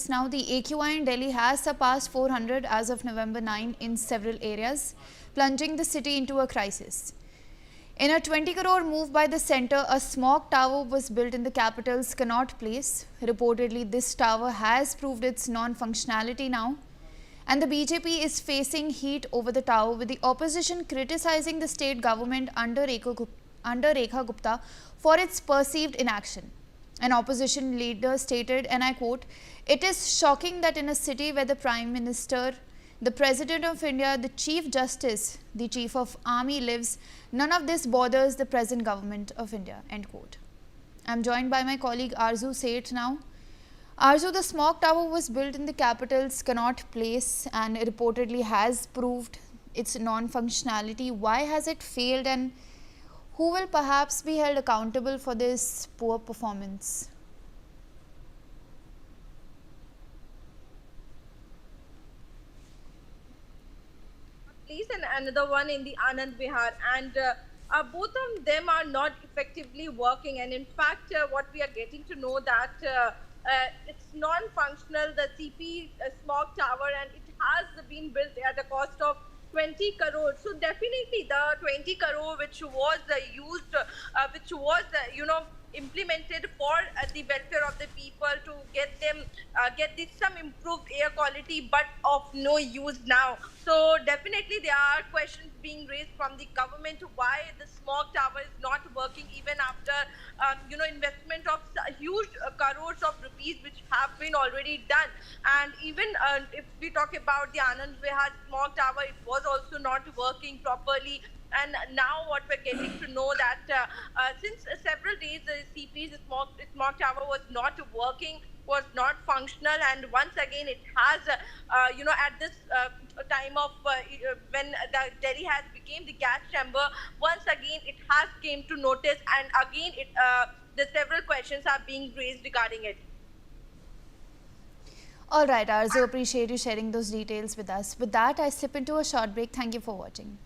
Now, the AQI in Delhi has surpassed 400 as of November 9 in several areas, plunging the city into a crisis. In a 20 crore move by the centre, a smog tower was built in the capital's Connaught Place. Reportedly, this tower has proved its non-functionality now, and the BJP is facing heat over the tower, with the opposition criticizing the state government under Rekha Gupta for its perceived inaction. An opposition leader stated, and I quote, "It is shocking that in a city where the Prime Minister, the President of India, the Chief Justice, the Chief of Army lives, none of this bothers the present government of India," end quote. I'm joined by my colleague Arzu Seth now. Arzu, the smog tower was built in the capital's Connaught Place and reportedly has proved its non-functionality. Why has it failed, and who will perhaps be held accountable for this poor performance? And another one in the Anand Vihar, and both of them are not effectively working. And in fact, what we are getting to know that it's non-functional, the CP smog tower, and it has been built at a cost of 20 crore. So definitely the 20 crore which was implemented for the welfare of the people, to get this some improved air quality, but of no use now. So definitely there are questions being raised from the government why the smog tower is not working even after investment of huge crores of rupees which have been already done. And even if we talk about the Anand Vihar smog tower, it was also not working properly. And now what we're getting to know that since several days the CP's smog tower was not working, was not functional, and once again it has, at this time of when the Delhi has become the gas chamber, once again it has came to notice, and again the several questions are being raised regarding it. All right, Arzu, appreciate you sharing those details with us. With that, I slip into a short break. Thank you for watching.